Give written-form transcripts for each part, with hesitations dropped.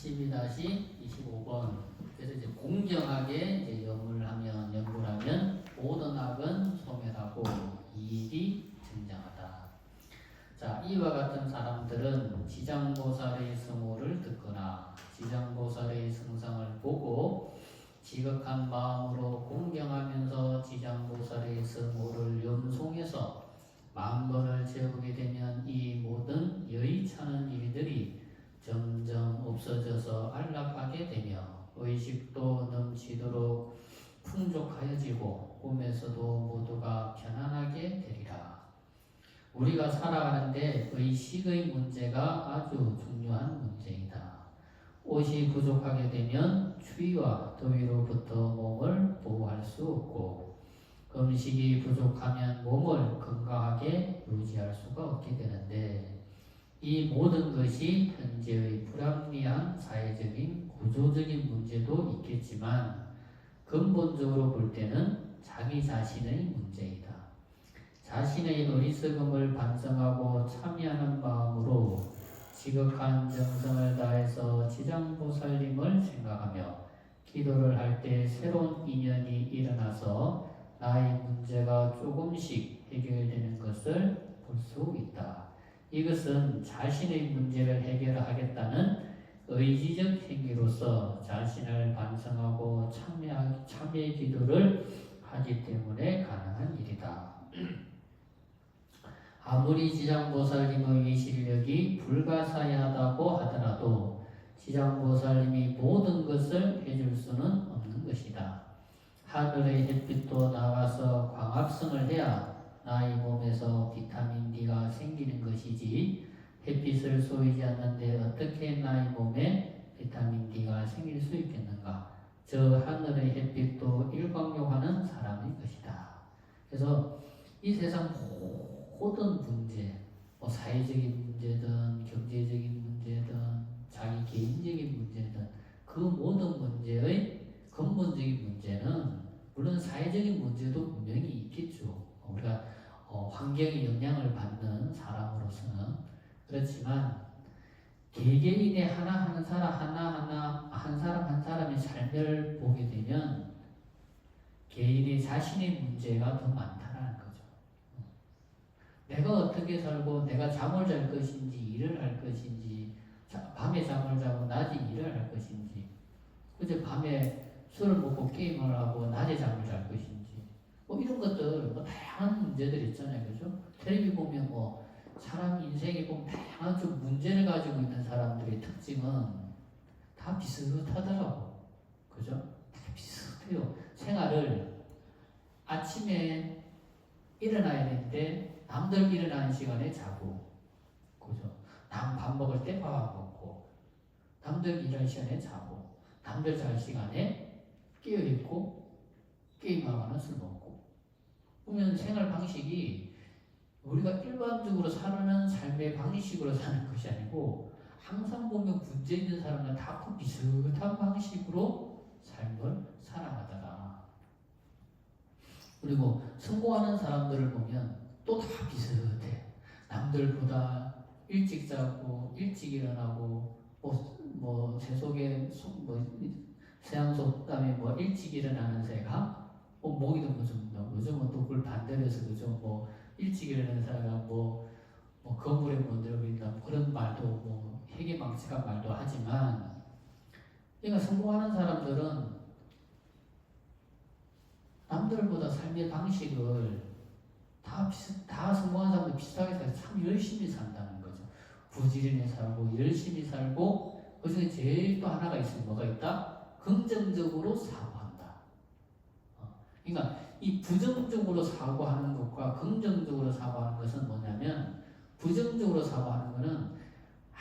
12-25번. 그래서 이제 공정하게 이제 연구를 하면 모든 악은 소멸하고 이익이 증장하다. 자, 이와 같은 사람들은 지장보살의 성호를 듣거나 지장보살의 성상을 보고 지극한 마음으로 공경하면서 지장보살의 성호를 염송해서 만번을 채우게 되면 이 모든 여의찮은 일들이 점점 없어져서 안락하게 되며 의식도 넘치도록 풍족하여지고 꿈에서도 모두가 편안하게 되리라. 우리가 살아가는데 의식의 문제가 아주 중요한 문제이다. 옷이 부족하게 되면 추위와 더위로부터 몸을 보호할 수 없고 음식이 부족하면 몸을 건강하게 유지할 수가 없게 되는데 이 모든 것이 현재의 불합리한 사회적인 구조적인 문제도 있겠지만 근본적으로 볼 때는 자기 자신의 문제이다. 자신의 어리석음을 반성하고 참여하는 마음으로 지극한 정성을 다해서 지장보살님을 생각하며 기도를 할 때 새로운 인연이 일어나서 나의 문제가 조금씩 해결되는 것을 볼 수 있다. 이것은 자신의 문제를 해결하겠다는 의지적 행위로서 자신을 반성하고 참여의 기도를 하기 때문에 가능한 일이다. 아무리 지장보살님의 실력이 불가사의하다고 하더라도 지장보살님이 모든 것을 해줄 수는 없는 것이다. 하늘의 햇빛도 나와서 광합성을 해야 나의 몸에서 비타민 D가 생기는 것이지 햇빛을 쏘이지 않는데 어떻게 나의 몸에 비타민 D가 생길 수 있겠는가? 저 하늘의 햇빛도 일광욕하는 사람의 것이다. 그래서 이 세상 모든 문제, 사회적인 문제든 경제적인 문제든 자기 개인적인 문제든 그 모든 문제의 근본적인 문제는 물론 사회적인 문제도 분명히 있겠죠. 우리가 환경에 영향을 받는 사람으로서는 그렇지만 개개인의 한 사람 한 사람의 삶을 보게 되면 개인의 자신의 문제가 더 많다는 거죠. 내가 어떻게 살고 내가 잠을 잘 것인지 일을 할 것인지 밤에 잠을 자고 낮에 일을 할 것인지 그저 밤에 술을 먹고 게임을 하고 낮에 잠을 잘 것인지 이런 것들 다양한 문제들 있잖아요. 그죠? 텔레비 보면 사람 인생에 보면 다양한 좀 문제를 가지고 있는 사람들의 특징은 다 비슷하더라고. 그죠? 다 비슷해요. 생활을 아침에 일어나야 되는데 남들 일어나는 시간에 자고 그죠? 남 밥 먹을 때 밥 먹고 남들 일할 시간에 자고 남들 잘 시간에 깨어있고 게임하거나 술 먹고 보면 생활 방식이 우리가 일반적으로 사는 삶의 방식으로 사는 것이 아니고 항상 보면 문제 있는 사람은 다 그 비슷한 방식으로 삶을 살아가더라. 그리고 성공하는 사람들을 보면 또 다 비슷해. 남들보다 일찍 자고 일찍 일어나고 세상 속담에 일찍 일어나는 새가 모기도 요즘은 또 그걸 반대로 해서 그죠? 일찍 일어나는 새가 건물에 못 들어간다 그런 말도 회계망측한 말도 하지만 그러니까 성공하는 사람들은 남들보다 삶의 방식을 다 성공한 사람들 비슷하게 살아서 참 열심히 산다는 거죠. 부지런히 살고 열심히 살고 그 중에 제일 또 하나가 있으면 뭐가 있다? 긍정적으로 사고한다. 그러니까 이 부정적으로 사고하는 것과 긍정적으로 사고하는 것은 뭐냐면 부정적으로 사고하는 것은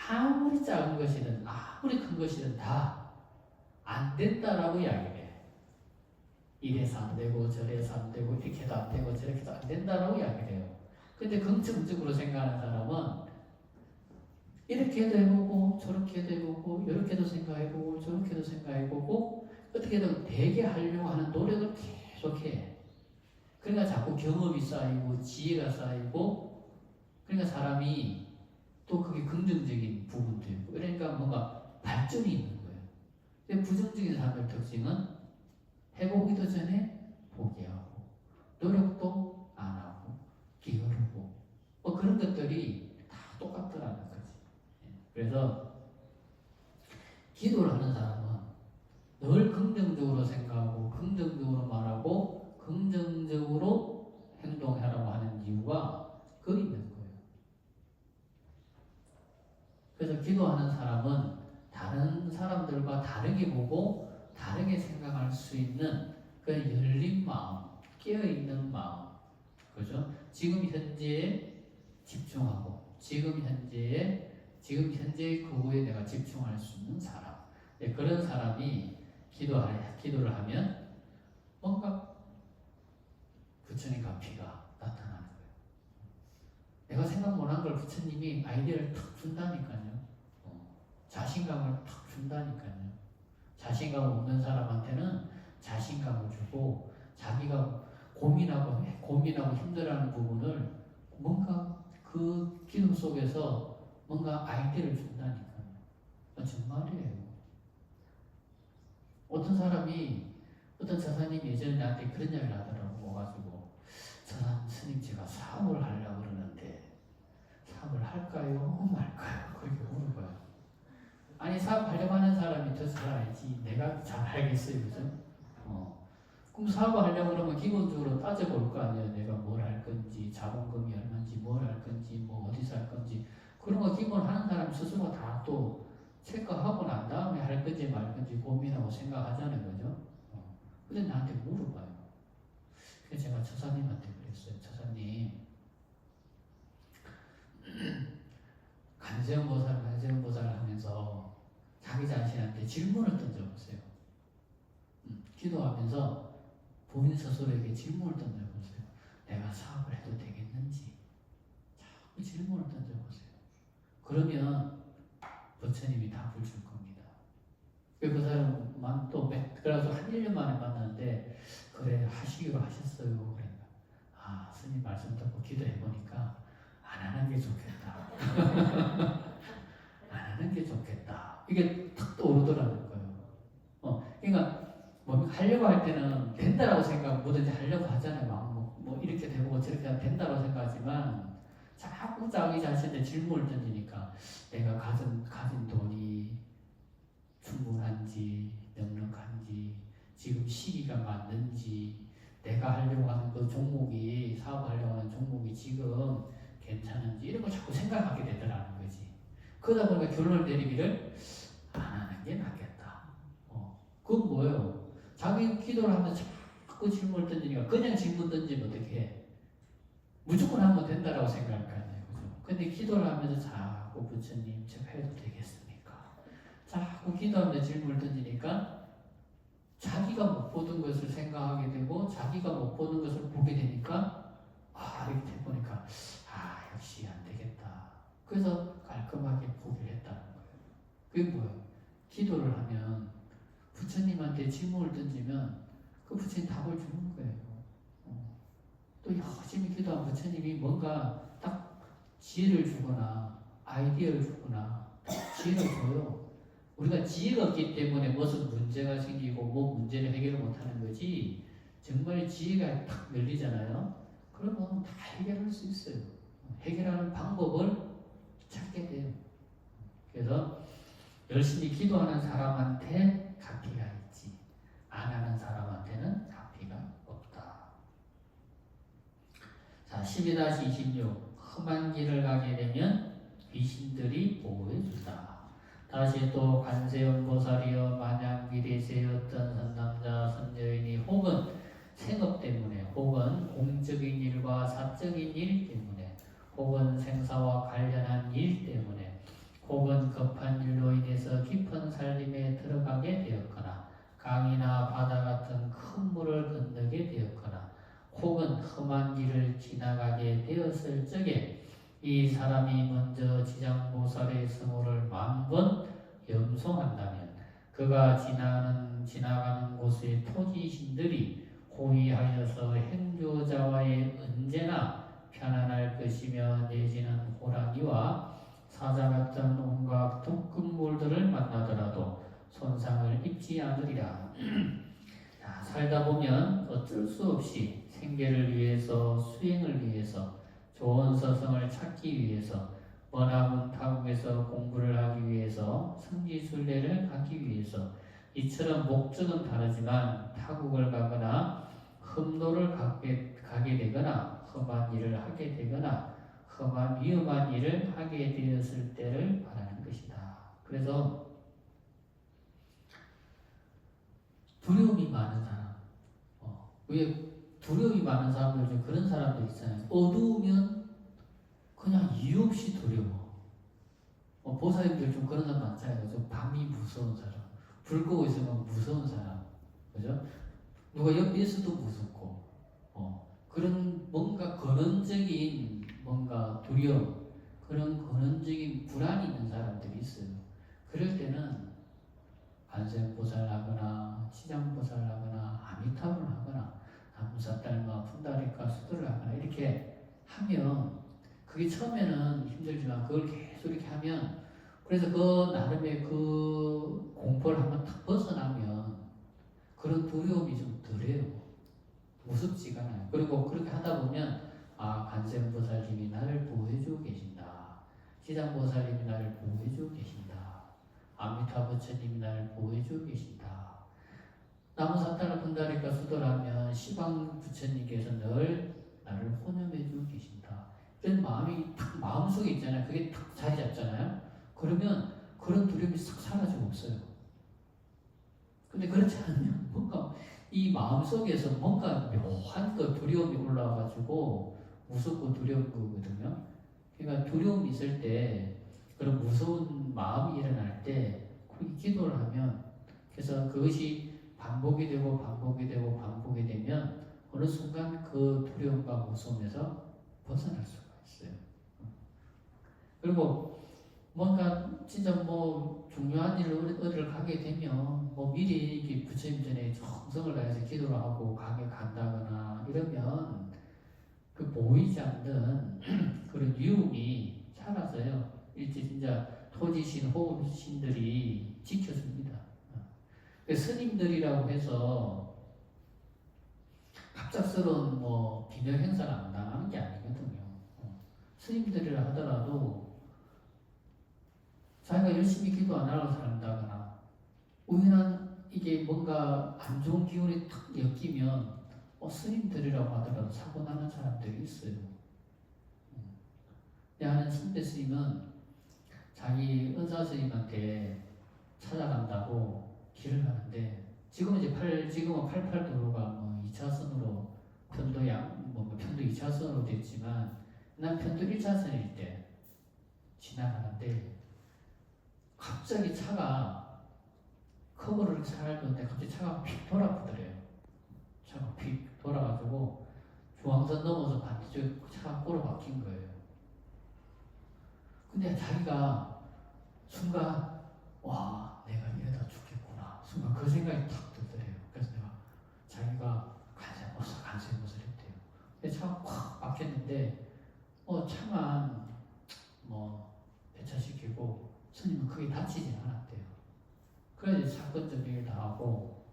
아무리 작은 것이든 아무리 큰 것이든 다 안 된다라고 이야기를 해. 이래서 안 되고 저래서 안 되고 이렇게도 안 되고 저렇게도 안 된다라고 이야기를 해요. 근데 긍정적으로 생각하는 사람은 이렇게 해도 해보고 저렇게 해도 해보고 이렇게도 생각해보고 저렇게도 생각해보고 어떻게든 되게 하려고 하는 노력을 계속해. 그러니까 자꾸 경험이 쌓이고 지혜가 쌓이고 그러니까 사람이 또 그게 긍정적인 부분도 있고 그러니까 뭔가 발전 발전이 있는 거예요. 근데 부정적인 사람의 특징은 해보기도 전에 포기하고 노력도 안 하고 게으르고 뭐 그런 것들이 다 똑같더라는 거지. 그래서 기도를 하는 사람은 늘 긍정적으로 생각하고 긍정적으로 말하고 긍정적으로 행동하라고 하는 이유가 그 있는 거예요. 그래서 기도하는 사람은 다른 사람들과 다르게 보고 다르게 생각할 수 있는 그 열린 마음, 깨어있는 마음, 그죠? 지금 현재에 집중하고 지금 현재의 그거에 내가 집중할 수 있는 사람. 네, 그런 사람이 기도를 하면 뭔가 부처님 가피가 나타나는 거예요. 내가 생각 못한 걸 부처님이 아이디어를 탁 준다니까요. 자신감을 탁 준다니까요. 자신감 없는 사람한테는 자신감을 주고 자기가 고민하고 힘들어하는 부분을 뭔가 그 기도 속에서 뭔가 아이디어를 준다니까요. 정말이에요. 어떤 저사님이 예전에 나한테 그런 이야기를 하더라고. 와가지고 스님 제가 사업을 하려고 그러는데 사업을 할까요? 말까요? 그렇게 보는 거야. 아니 사업하려고 하는 사람이 더 잘 알지 내가 잘 알겠어요. 그죠? 그럼 사업을 하려고 그러면 기본적으로 따져볼 거 아니에요. 내가 뭘 할 건지 자본금이 얼마인지 뭘 할 건지 뭐 어디서 할 건지 그런 거 기본 하는 사람 스스로 다 또 체크하고 난 다음에 할 건지 말 건지 고민하고 생각하자는 거죠. 근데 나한테 물어봐요. 그래서 제가 처사님한테 그랬어요. 처사님 간세음보살 하면서 자기 자신한테 질문을 던져보세요. 기도하면서 본인 스스로에게 질문을 던져보세요. 내가 사업을 해도 되겠는지 자꾸 질문을 던져보세요. 그러면 부처님이 답을 줄 겁니다. 그 사람만 그래서 한 1년 만에 만났는데 그래 하시기로 하셨어요. 그러니까 스님 말씀 듣고 기도해보니까 안 하는 게 좋겠다. 안 하는 게 좋겠다. 이게 탁 떠오르더라는 거예요. 그러니까 뭐 하려고 할 때는 된다라고 생각, 뭐든지 하려고 하잖아요. 뭐 이렇게 되고 저렇게 하면 된다라고 생각하지만 자꾸 자기 자신한테 질문을 던지니까 내가 가진 돈이 충분한지 넉넉한지 지금 시기가 맞는지 내가 하려고 하는 그 종목이 사업하려고 하는 종목이 지금 괜찮은지 이런 걸 자꾸 생각하게 되더라는 거지. 그러다 보니까 결론을 내리기를 안 하는 게 낫겠다. 그건 뭐예요? 자기 기도를 하면서 자꾸 질문을 던지니까 그냥 질문 던지면 어떻게 해? 무조건 하면 된다라고 생각할 거 아니에요. 그죠? 근데 기도를 하면서 자꾸 부처님 제가 해도 되겠습니까? 자꾸 기도하면서 질문을 던지니까 자기가 못 보던 것을 생각하게 되고 자기가 못 보는 것을 보게 되니까 이렇게 돼보니까 역시 안 되겠다. 그래서 깔끔하게 포기를 했다는 거예요. 그게 뭐예요? 기도를 하면 부처님한테 질문을 던지면 그 부처님 답을 주는 거예요. 또 열심히 기도한 부처님이 뭔가 딱 지혜를 주거나 아이디어를 주거나 지혜를 줘요. 우리가 지혜가 없기 때문에 무슨 문제가 생기고 뭐 문제를 해결을 못하는 거지 정말 지혜가 딱 열리잖아요. 그러면 다 해결할 수 있어요. 해결하는 방법을 찾게 돼요. 그래서 열심히 기도하는 사람한테 가피가 있지 안 하는 사람한테는 가피가 없다. 자, 12-26 험한 길을 가게 되면 귀신들이 보호해준다. 다시 또 관세음보살이여 만약 미래세의 어떤 선남자 선여인이 혹은 생업 때문에 혹은 공적인 일과 사적인 일 때문에 혹은 생사와 관련한 일 때문에 혹은 급한 일로 인해서 깊은 산림에 들어가게 되었거나 강이나 바다 같은 큰 물을 건너게 되었거나 혹은 험한 길을 지나가게 되었을 적에 이 사람이 먼저 지장보살의 성호를 10,000번 염송한다면 그가 지나가는 곳의 토지신들이 호위하여서 행조자와의 언제나 편안할 것이며 내지는 호랑이와 사자 같은 온갖 독극물들을 만나더라도 손상을 입지 않으리라. 자, 살다 보면 어쩔 수 없이 생계를 위해서, 수행을 위해서, 좋은 서성을 찾기 위해서, 머나먼 타국에서 공부를 하기 위해서, 성지순례를 가기 위해서, 이처럼 목적은 다르지만 타국을 가거나 험도를 가게 되거나 험한 일을 하게 되거나 험한 위험한 일을 하게 되었을 때를 말하는 것이다. 그래서 두려움이 많은 사람, 왜 두려움이 많은 사람들 중 그런 사람들 있잖아요. 어두우면 그냥 이유 없이 두려워. 보살님들 좀 그런 사람 많잖아요. 좀 밤이 무서운 사람, 불 끄고 있으면 무서운 사람, 그죠? 누가 옆에 있어도 무섭고, 그런 뭔가 근원적인 뭔가 두려움, 그런 근원적인 불안이 있는 사람들이 있어요. 그럴 때는 관세음보살 하거나 시장보살 하거나 아미타불 하거나 나무사딸마 분다리카 수도를 하거나 이렇게 하면 그게 처음에는 힘들지만 그걸 계속 이렇게 하면 그래서 그 나름의 그 공포를 한번 탁 벗어나면 그런 두려움이 좀 덜해요. 무섭지가 않아요. 그리고 그렇게 하다 보면 관세음보살님이 나를 보호해주고 계신다. 시장보살님이 나를 보호해주고 계신다. 아미타 부처님이 나를 보호해주고 계신다. 나무사타를 분다리까 수도라면 시방 부처님께서 늘 나를 혼용해주고 계신다. 이런 마음이 탁 마음속에 있잖아요. 그게 탁 자리 잡잖아요. 그러면 그런 두려움이 싹 사라지고 없어요. 근데 그렇지 않으면 뭔가 이 마음속에서 뭔가 묘한 그 두려움이 올라와가지고 무섭고 두려운 거거든요. 그러니까 두려움이 있을 때 그런 무서운 마음이 일어날 때 그렇게 기도를 하면 그래서 그것이 반복이 되고 반복이 되고 반복이 되면 어느 순간 그 두려움과 무서움에서 벗어날 수가 있어요. 그리고 뭔가 진짜 뭐 중요한 일을 어디를 가게 되면 뭐 미리 이렇게 부처님 전에 정성을 다해서 기도를 하고 가게 간다거나 이러면 그 보이지 않는 그런 유움이 살아서요. 일제 진짜 토지신, 호흡신들이 지켜줍니다. 스님들이라고 해서 갑작스러운 뭐 비명 행사를 안 당하는 게 아니거든요. 스님들이라 하더라도 자기가 열심히 기도 안 하고 산다거나 우연한 이게 뭔가 안 좋은 기운이 탁 엮이면 스님들이라고 하더라도 사고 나는 사람들이 있어요. 내 아는 선배 스님은 자기 은사 스님한테 찾아간다고 길을 가는데 지금은 88도로가 뭐 2차선으로 편도 편도 2차선으로 됐지만 난 편도 1차선일 때 지나가는데 갑자기 차가 커브를 밟는데 갑자기 차가 휙 돌아보더래요. 차가 휙 돌아가지고 중앙선 넘어서 반대쪽 차가 꼬로 박힌 거예요. 근데 자기가 순간 와 내가 이러다 죽겠구나 순간 그 생각이 탁 들더래요. 그래서 내가 자기가 간세모살 했대요. 근데 차가 콱 막혔는데 차만 뭐 배차시키고 스님은 크게 다치진 않았대요. 그래서 사건 정리를 다 하고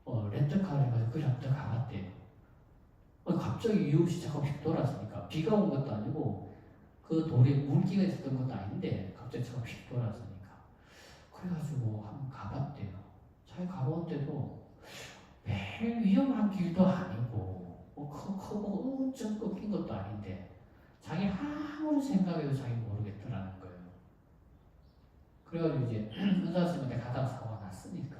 렌트카를 해가지고 그냥 더 가봤대요. 갑자기 이유 없이 차가 휙 돌았으니까 비가 온 것도 아니고 그 돌에 물기가 있었던 것도 아닌데 갑자기 차가 휙 돌았으니까 그래가지고 한번 가봤대요. 잘 가봤는데도 매일 위험한 길도 아니고 커버가 엄청 꺾인 것도 아닌데 자기 아무리 생각해도 자기 모르겠더라는 거예요. 그래가지고 이제 은사스님한테 가다가 사고가 났으니까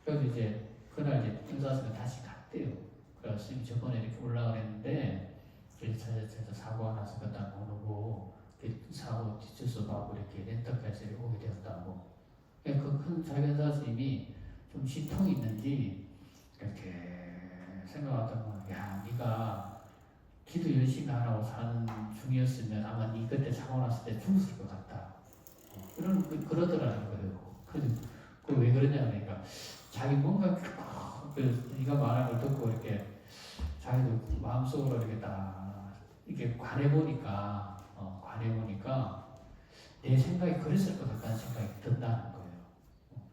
그래서 이제 그날 이제 은사스님 다시 갔대요. 그래서 스님이 저번에 이렇게 올라가랬는데 그래서 사고가 나서 그다 모르고 사고 뒷주소 받고 이렇게 렌터카에서 오게 되었다고. 그 큰 자견사 스님이 좀 신통이 있는지 이렇게 생각하다가 야 네가 기도 열심히 하라고 사는 중이었으면 아마 네 그때 사고 났을 때 죽었을 것 같다. 그러더라는 거예요. 왜 그러냐 그러니까 자기 뭔가 네가 말한 걸 듣고 이렇게 자기도 마음속으로 이렇게 딱 이렇게 관해 보니까 안 해보니까 내 생각이 그랬을 것 같다는 생각이 든다는 거예요.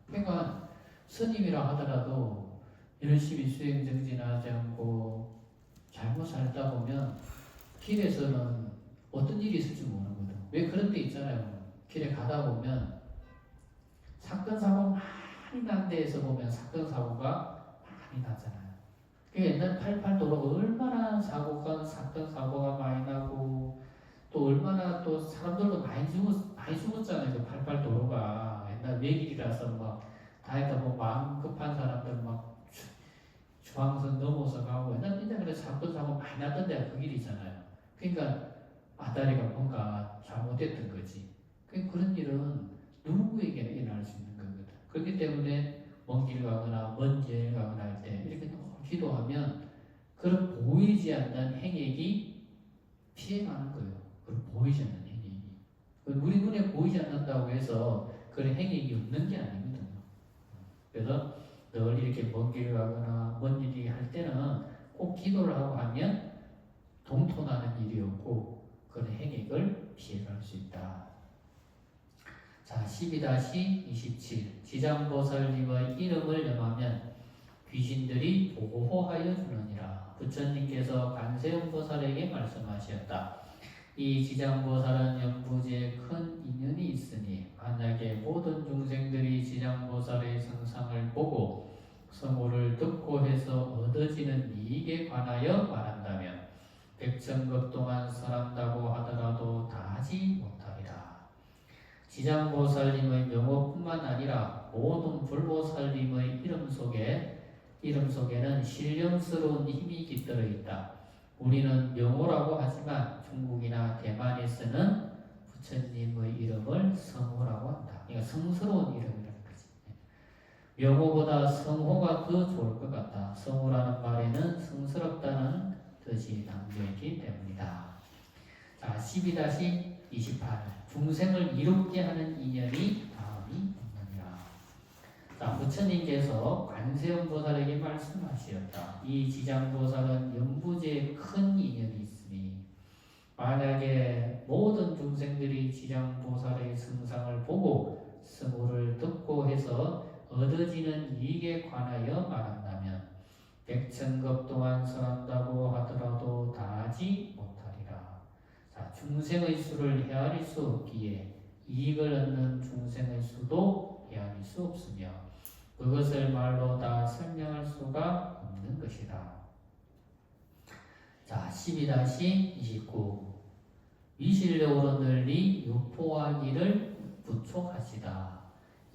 그러니까 스님이라 하더라도 열심히 수행 정진하지 않고 잘못 살다 보면 길에서는 어떤 일이 있을지 모르거든. 왜 그런 데 있잖아요. 길에 가다 보면 사건 사고 많이 난 데에서 보면 사건 사고가 많이 나잖아요. 그 옛날 88도로 얼마나 사건 사고가 많이 나고 또 얼마나 또 사람들도 많이 죽었잖아요. 그 88도로가 옛날 외길이라서 막 다니다 뭐 마음 급한 사람들 막 중앙선 넘어서 가고 옛날 그래 사건 사고 많이 났던 데가 그 길이잖아요. 그러니까 아다리가 뭔가 잘못됐던 거지. 그런 일은 누구에게나 일어날 수 있는 거거든. 그렇기 때문에 먼 길 가거나 먼 여행 가거나 할 때 이렇게 기도하면 그런 보이지 않는 행액이 피해가는 거예요. 그런 보이지 않는 행액이. 우리 눈에 보이지 않는다고 해서 그런 행액이 없는 게 아니거든요. 그래서 늘 이렇게 먼 길을 가거나 먼 일이 할 때는 꼭 기도를 하고 하면 동토나는 일이 없고 그런 행액을 피해갈 수 있다. 자, 12-27 지장보살님의 이름을 염하면 귀신들이 보호하여 주느니라. 부처님께서 관세음보살에게 말씀하셨다. 이 지장보살은 연부지에 큰 인연이 있으니 만약에 모든 중생들이 지장보살의 성상을 보고 성호를 듣고 해서 얻어지는 이익에 관하여 말한다면 백천급 동안 설한다고 하더라도 다하지 못하리라. 지장보살님의 명호뿐만 아니라 모든 불보살님의 이름 속에는 신령스러운 힘이 깃들어 있다. 우리는 명호라고 하지만 중국이나 대만에 쓰는 부처님의 이름을 성호라고 한다. 그러니까 성스러운 이름이라는 거지. 명호보다 성호가 더 좋을 것 같다. 성호라는 말에는 성스럽다는 뜻이 담겨있기 때문이다. 자, 12-28 중생을 이롭게 하는 인연이 다음이 있느니라. 자, 부처님께서 관세음보살에게 말씀하셨다. 이 지장보살은 연부지에 큰 인연이 있으니 만약에 모든 중생들이 지장보살의 성상을 보고 성호를 듣고 해서 얻어지는 이익에 관하여 말한다면 백천급 동안 설한다고 하더라도 다하지 못하리라. 자, 중생의 수를 헤아릴 수 없기에 이익을 얻는 중생의 수도 헤아릴 수 없으며 그것을 말로 다 설명할 수가 없는 것이다. 자, 12-29 위실력으로 널리 유포하기를 부촉하시다.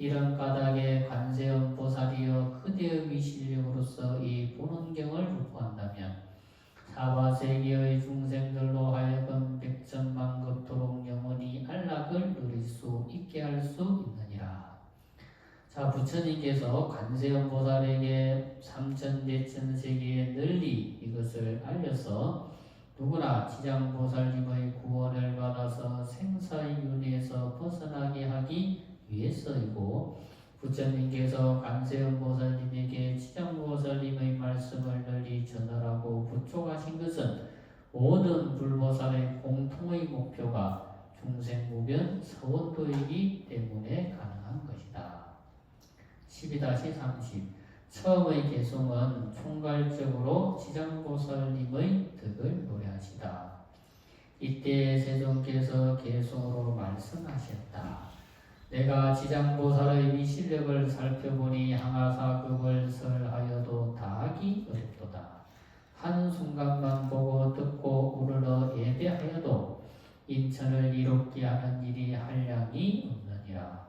이런 까닭에 관세음 보살이여 그대의 위실력으로서 이 보는경을 유포한다면 사바세계의 중생들로 하여금 백천만급토록 영원히 안락을 누릴 수 있게 할 수 있느니라. 자, 부처님께서 관세음 보살에게 삼천대천세계에 널리 이것을 알려서 누구나 지장보살님의 구원을 받아서 생사의 윤회에서 벗어나게 하기 위해서이고 부처님께서 관세음보살님에게 지장보살님의 말씀을 널리 전하라고 부촉하신 것은 모든 불보살의 공통의 목표가 중생무변 서원도이기 때문에 가능한 것이다. 12-30 처음의 개송은 총괄적으로 지장보살님의 덕을 노래하시다. 이때 세존께서 개송으로 말씀하셨다. 내가 지장보살의 위실력을 살펴보니 항아사급을 설하여도 다하기 어렵도다. 한순간만 보고 듣고 우러러 예배하여도 인천을 이롭게 하는 일이 한량이 없느니라.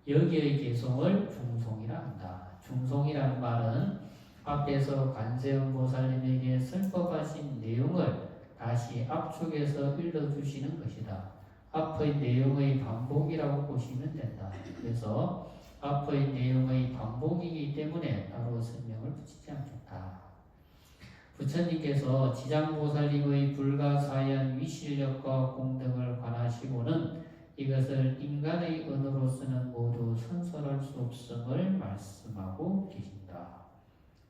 여기의 개송을 중송이라 한다. 중송이라는 말은 앞에서 관세음보살님에게 설법하신 내용을 다시 압축해서 일러주시는 것이다. 앞의 내용의 반복이라고 보시면 된다. 그래서 앞의 내용의 반복이기 때문에 따로 설명을 붙이지 않겠다. 부처님께서 지장보살님의 불가사의한 위실력과 공덕을 관하시고는 이것을 인간의 언어로서는 모두 선설할 수 없음을 말씀하고 계신다.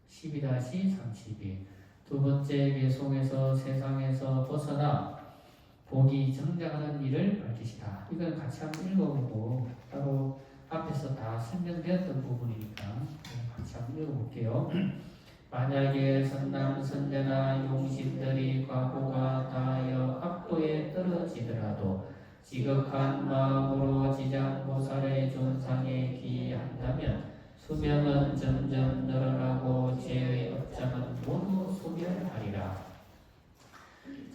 12-32 두 번째 개송에서 세상에서 벗어나 복이 정작하는 일을 밝히시라. 이걸 같이 한번 읽어보고 따로 앞에서 다 설명되었던 부분이니까 같이 한번 읽어볼게요. 만약에 선남 선녀나 용신들이 과부가 다하여 악도에 떨어지더라도 지극한 마음으로 지장보살의 존상에 기한다면 수명은 점점 늘어나고 죄의 업장은 모두 소멸하리라.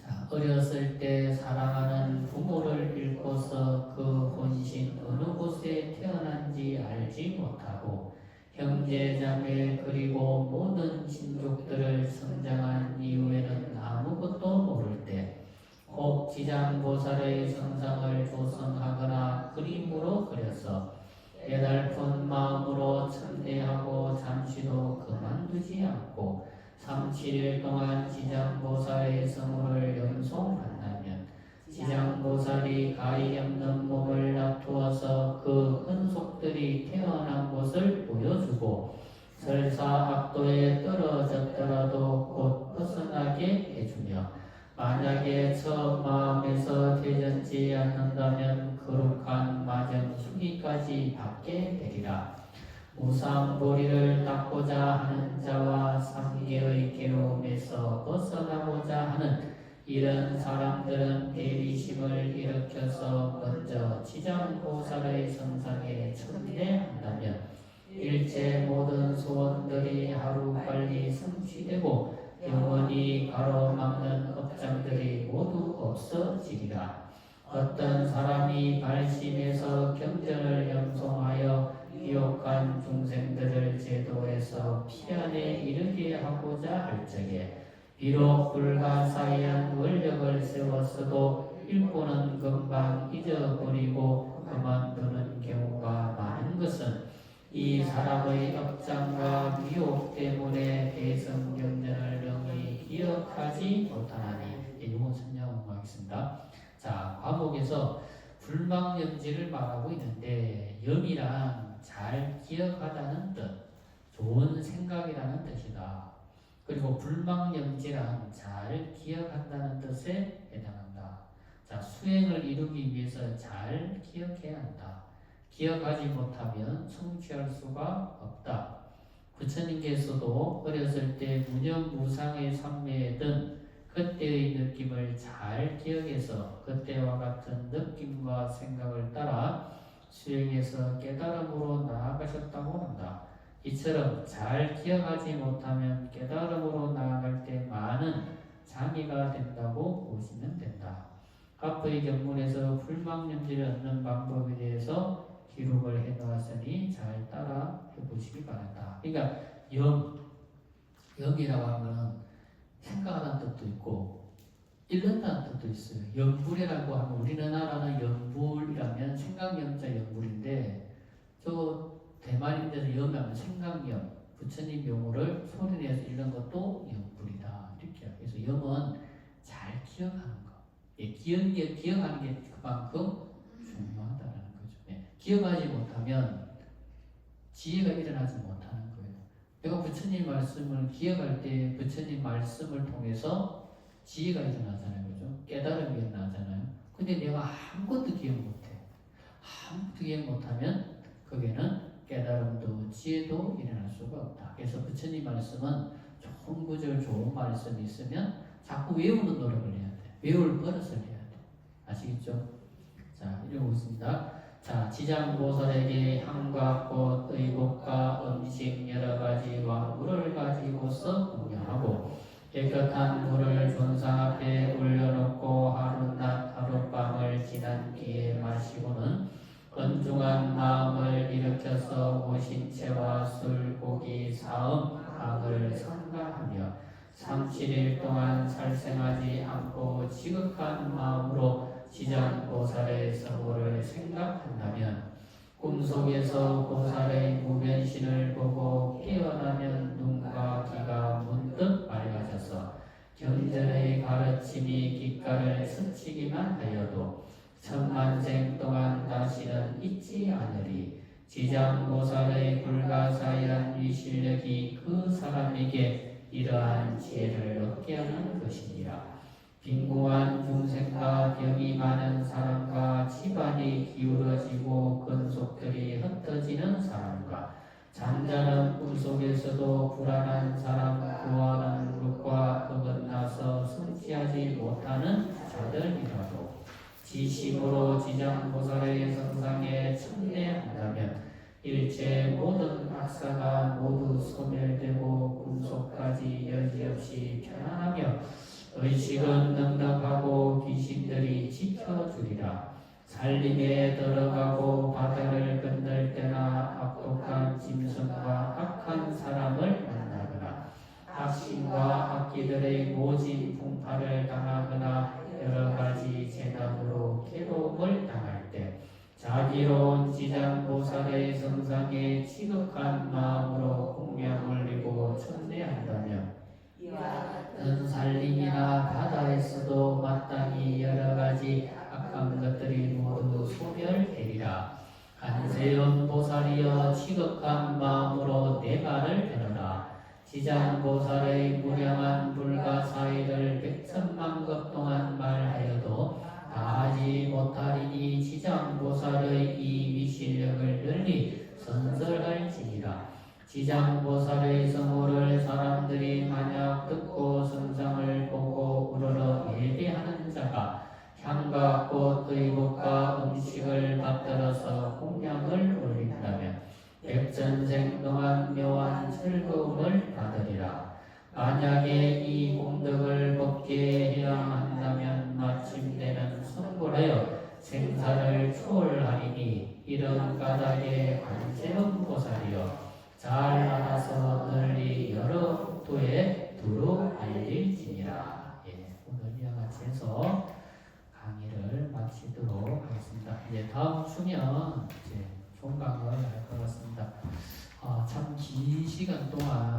자, 어렸을 때 사랑하는 부모를 잃고서 그 혼신 어느 곳에 태어난지 알지 못하고 형제자매 그리고 모든 친족들을 성장한 이후에는 아무것도 모를 때 꼭 지장보살의 성상을 조성하거나 그림으로 그려서 애달픈 마음으로 참대하고 잠시도 그만두지 않고 3, 7일 동안 지장보살의 성호를 연송한다면 지장보살이 가히 없는 몸을 놔두어서 그 흔속들이 태어난 곳을 보여주고 설사 악도에 떨어졌더라도 곧 벗어나게 해주며 만약에 처음 마음에서 되전지 않는다면 거룩한 마정 수기까지 받게 되리라. 무상보리를 닦고자 하는 자와 삼계의 괴로움에서 벗어나고자 하는 이런 사람들은 대리심을 일으켜서 먼저 지장보살의 성상에 첨례한다면 일체 모든 소원들이 하루빨리 성취되고 영원히 가로막는 업장들이 모두 없어지리라. 어떤 사람이 발심해서 경전을 염송하여 비옥한 중생들을 제도에서 피안에 이르게 하고자 할 적에 비록 불가사의한 원력을 세웠어도 읽고는 금방 잊어버리고 그만두는 경우가 많은 것은 이 사람의 업장과 미혹 때문에 대성경전을 능히 기억하지 못하나니. 이건 설명하고 가겠습니다. 자, 과목에서 불망염지를 말하고 있는데 염이란 잘 기억하다는 뜻, 좋은 생각이라는 뜻이다. 그리고 불망염지란 잘 기억한다는 뜻에 해당한다. 자, 수행을 이루기 위해서 잘 기억해야 한다. 기억하지 못하면 성취할 수가 없다. 부처님께서도 어렸을 때 무념무상의 삼매든 그때의 느낌을 잘 기억해서 그때와 같은 느낌과 생각을 따라 수행해서 깨달음으로 나아가셨다고 한다. 이처럼 잘 기억하지 못하면 깨달음으로 나아갈 때 많은 장애가 된다고 보시면 된다. 앞의 경문에서 불망염지를 얻는 방법에 대해서 기록을 해놓았으니 잘 따라 해보시기 바란다. 그러니까 염이라고 하면 생각하는 뜻도 있고 잃는다는 뜻도 있어요. 염불이라고 하면 우리나라는 염불이라면 생각염자 염불인데 저 대만인데서 염하면 생각염, 부처님 용어를 소리내서 읽는 것도 염불이다. 이렇게. 그래서 염은 잘 기억하는 거. 기억하는 게 그만큼 중요하다는 거죠. 기억하지 못하면 지혜가 일어나지 못하는 거예요. 내가 부처님 말씀을 기억할 때 부처님 말씀을 통해서 지혜가 일어나잖아요. 그죠? 깨달음이 일어나잖아요. 근데 내가 아무것도 기억 못해. 아무것도 기억 못하면 거기에는 깨달음도 지혜도 일어날 수가 없다. 그래서 부처님 말씀은 좋은 구절, 좋은 말씀이 있으면 자꾸 외우는 노력을 해야 돼. 외울 버릇을 해야 돼. 아시겠죠? 자, 읽어보겠습니다. 자, 지장보살에게 향과 꽃, 의복과 음식 여러 가지 왕물을 가지고서 공양하고 깨끗한 물을 존상 앞에 올려놓고 하루낮 하룻밤을 지난 뒤에 마시고는 건중한 마음을 일으켜서 모신채와 술, 고기, 사음, 악을 삼가하며 3, 7일 동안 살생하지 않고 지극한 마음으로 지장보살의 서고를 생각한다면 꿈속에서 보살의 무변신을 보고 깨어나면 눈과 귀가 문득 맑아져서 경전의 가르침이 귓가를 스치기만 하여도 천만생 동안 다시는 잊지 않으리. 지장보살의 불가사의한 위실력이 그 사람에게 이러한 지혜를 얻게 하는 것이니라. 빈궁한 중생과 병이 많은 사람과 집안이 기울어지고 근속들이 흩어지는 사람과 잠자는 꿈 속에서도 불안한 사람, 구하는 것과 어긋나서 성취하지 못하는 자들이라도 지심으로 지장보살의 성상에 참여한다면 일체 모든 악사가 모두 소멸되고 꿈속까지 여지없이 편안하며 의식은 넉넉하고 귀신들이 지켜주리라. 살림에 들어가고 바다를 건널 때나 악독한 짐승과 악한 사람을 만나거나 악신과 악기들의 모진 풍파를 당하거나 여러 가지 재난으로 괴로움을 당할 때 자비로운 지장보살의 성상에 지극한 마음으로 공명 올리고 천례한다면 살림이나 바다에서도 마땅히 여러 가지 악한 것들이 모두 소멸되리라. 간세음 보살이여 지극한 마음으로 내 말을 들어라. 지장보살의 무량한 불가사의를 백천만 것 동안 말하여도 다하지 못하리니 지장보살의 이 미실력을 널리 선설할지니라. 지장보살의 성호를 사람들이 만약 듣고 성상을 보고 우러러 예배하는 자가 향과 꽃, 의복과 음식을 받들어서 공양을 올린다면 백전생 동안 묘한 즐거움을 받으리라. 만약에 이 공덕을 법계에 해야 한다면 마침내는 성불하여 생사를 초월하리니 이런 까닭에 관세음 보살이여 잘 알아서 널리 여러 국토에 두루 알릴지니라. 오늘 이와 같이 해서 강의를 마치도록 하겠습니다. 이제 다음 주면 이제 총강을 할 것 같습니다. 참 긴 시간 동안